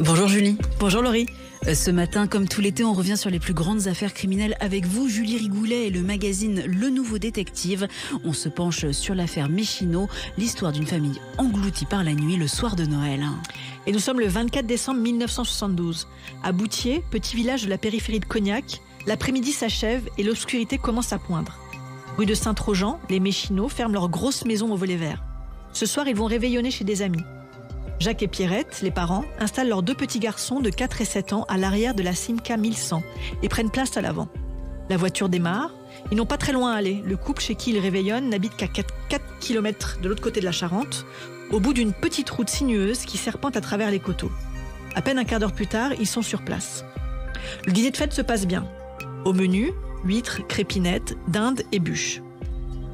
Bonjour Julie. Bonjour Laurie. Ce matin, comme tout l'été, on revient sur les plus grandes affaires criminelles avec vous, Julie Rigoulet et le magazine Le Nouveau Détective. On se penche sur l'affaire Méchineau, l'histoire d'une famille engloutie par la nuit le soir de Noël. Et nous sommes le 24 décembre 1972. À Boutier, petit village de la périphérie de Cognac, l'après-midi s'achève et l'obscurité commence à poindre. Rue de Saint-Trojan, les Méchineaux ferment leur grosse maison au volet vert. Ce soir, ils vont réveillonner chez des amis. Jacques et Pierrette, les parents, installent leurs deux petits garçons de 4 et 7 ans à l'arrière de la Simca 1100 et prennent place à l'avant. La voiture démarre. Ils n'ont pas très loin à aller. Le couple chez qui ils réveillonnent n'habite qu'à 4 km de l'autre côté de la Charente, au bout d'une petite route sinueuse qui serpente à travers les coteaux. À peine un quart d'heure plus tard, ils sont sur place. Le dîner de fête se passe bien. Au menu, huîtres, crépinettes, dindes et bûches.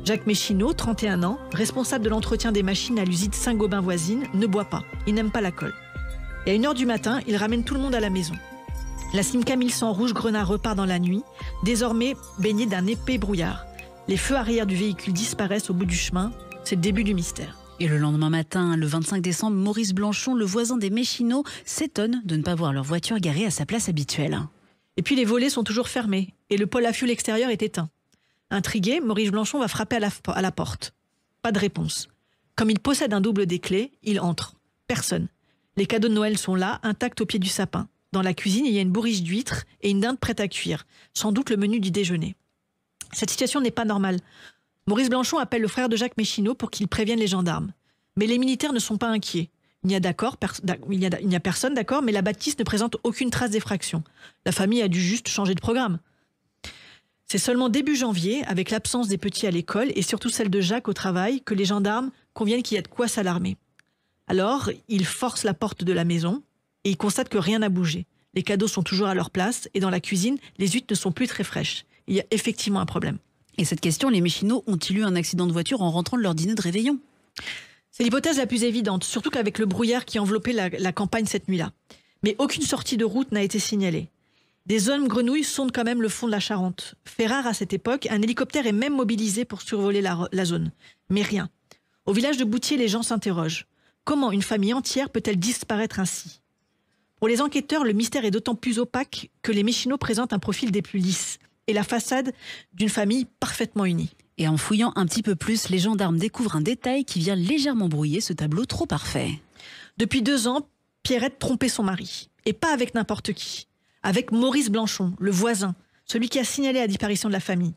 Jacques Méchineau, 31 ans, responsable de l'entretien des machines à l'usine Saint-Gobain voisine, ne boit pas. Il n'aime pas l'alcool. Et à 1h du matin, il ramène tout le monde à la maison. La Simca 1100 rouge grenat repart dans la nuit, désormais baignée d'un épais brouillard. Les feux arrière du véhicule disparaissent au bout du chemin. C'est le début du mystère. Et le lendemain matin, le 25 décembre, Maurice Blanchon, le voisin des Méchineaux, s'étonne de ne pas voir leur voiture garée à sa place habituelle. Et puis les volets sont toujours fermés et le pôle à fioul extérieur est éteint. Intrigué, Maurice Blanchon va frapper à la porte. Pas de réponse. Comme il possède un double des clés, il entre. Personne. Les cadeaux de Noël sont là, intacts au pied du sapin. Dans la cuisine, il y a une bourriche d'huîtres et une dinde prête à cuire. Sans doute le menu du déjeuner. Cette situation n'est pas normale. Maurice Blanchon appelle le frère de Jacques Méchineau pour qu'il prévienne les gendarmes. Mais les militaires ne sont pas inquiets. Il n'y a personne, d'accord, mais la bâtisse ne présente aucune trace d'effraction. La famille a dû juste changer de programme. C'est seulement début janvier, avec l'absence des petits à l'école et surtout celle de Jacques au travail, que les gendarmes conviennent qu'il y a de quoi s'alarmer. Alors, ils forcent la porte de la maison et ils constatent que rien n'a bougé. Les cadeaux sont toujours à leur place et dans la cuisine, les huîtres ne sont plus très fraîches. Il y a effectivement un problème. Et cette question, les Méchineaux ont-ils eu un accident de voiture en rentrant de leur dîner de réveillon ? C'est l'hypothèse la plus évidente, surtout qu'avec le brouillard qui enveloppait la campagne cette nuit-là. Mais aucune sortie de route n'a été signalée. Des hommes grenouilles sondent quand même le fond de la Charente. Fait rare à cette époque, un hélicoptère est même mobilisé pour survoler la zone. Mais rien. Au village de Boutier, les gens s'interrogent. Comment une famille entière peut-elle disparaître ainsi ? Pour les enquêteurs, le mystère est d'autant plus opaque que les Méchineaux présentent un profil des plus lisses et la façade d'une famille parfaitement unie. Et en fouillant un petit peu plus, les gendarmes découvrent un détail qui vient légèrement brouiller ce tableau trop parfait. Depuis 2 ans, Pierrette trompait son mari. Et pas avec n'importe qui. Avec Maurice Blanchon, le voisin, celui qui a signalé la disparition de la famille.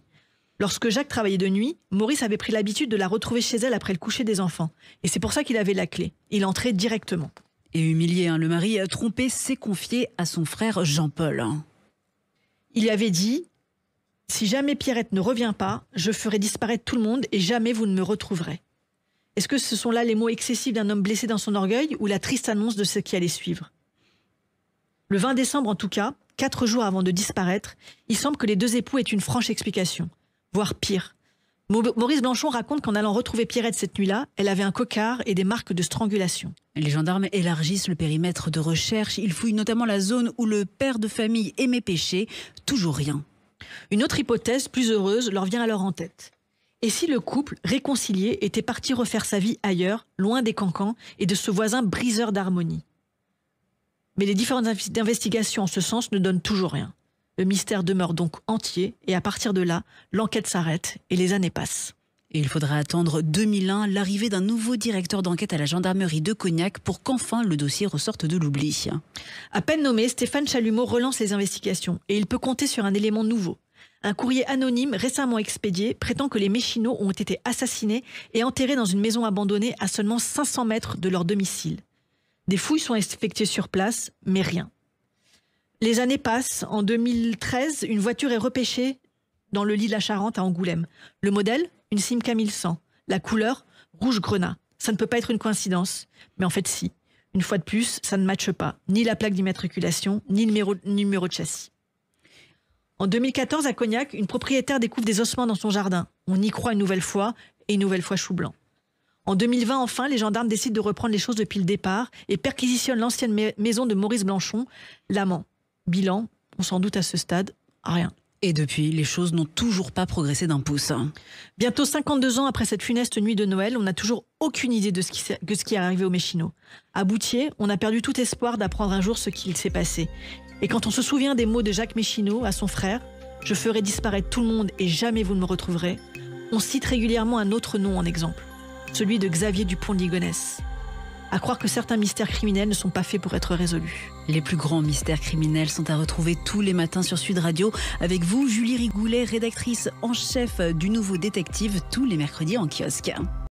Lorsque Jacques travaillait de nuit, Maurice avait pris l'habitude de la retrouver chez elle après le coucher des enfants. Et c'est pour ça qu'il avait la clé. Il entrait directement. Et humilié, le mari trompé s'est confié à son frère Jean-Paul. Il lui avait dit « Si jamais Pierrette ne revient pas, je ferai disparaître tout le monde et jamais vous ne me retrouverez. » Est-ce que ce sont là les mots excessifs d'un homme blessé dans son orgueil ou la triste annonce de ce qui allait suivre ? Le 20 décembre en tout cas, 4 jours avant de disparaître, il semble que les 2 époux aient une franche explication, voire pire. Maurice Blanchon raconte qu'en allant retrouver Pierrette cette nuit-là, elle avait un cocard et des marques de strangulation. Les gendarmes élargissent le périmètre de recherche. Ils fouillent notamment la zone où le père de famille aimait pêcher. Toujours rien. Une autre hypothèse, plus heureuse, leur vient alors en tête. Et si le couple, réconcilié, était parti refaire sa vie ailleurs, loin des cancans et de ce voisin briseur d'harmonie ? Mais les différentes investigations en ce sens ne donnent toujours rien. Le mystère demeure donc entier et à partir de là, l'enquête s'arrête et les années passent. Et il faudra attendre 2001, l'arrivée d'un nouveau directeur d'enquête à la gendarmerie de Cognac pour qu'enfin le dossier ressorte de l'oubli. À peine nommé, Stéphane Chalumeau relance les investigations et il peut compter sur un élément nouveau. Un courrier anonyme récemment expédié prétend que les Méchineaux ont été assassinés et enterrés dans une maison abandonnée à seulement 500 mètres de leur domicile. Des fouilles sont effectuées sur place, mais rien. Les années passent. En 2013, une voiture est repêchée dans le lit de la Charente à Angoulême. Le modèle, une Simca 1100. La couleur, rouge grenat. Ça ne peut pas être une coïncidence. Mais en fait, si. Une fois de plus, ça ne matche pas. Ni la plaque d'immatriculation, ni le numéro de châssis. En 2014, à Cognac, une propriétaire découvre des ossements dans son jardin. On y croit une nouvelle fois, et une nouvelle fois chou blanc. En 2020, enfin, les gendarmes décident de reprendre les choses depuis le départ et perquisitionnent l'ancienne maison de Maurice Blanchon, l'amant. Bilan, on s'en doute à ce stade, rien. Et depuis, les choses n'ont toujours pas progressé d'un pouce. Bientôt 52 ans après cette funeste nuit de Noël, on n'a toujours aucune idée de ce qui est arrivé aux Méchino. À Boutier, on a perdu tout espoir d'apprendre un jour ce qu'il s'est passé. Et quand on se souvient des mots de Jacques Méchino à son frère, « Je ferai disparaître tout le monde et jamais vous ne me retrouverez », on cite régulièrement un autre nom en exemple, celui de Xavier Dupont de Ligonnès. À croire que certains mystères criminels ne sont pas faits pour être résolus. Les plus grands mystères criminels sont à retrouver tous les matins sur Sud Radio. Avec vous, Julie Rigoulet, rédactrice en chef du Nouveau Détective, tous les mercredis en kiosque.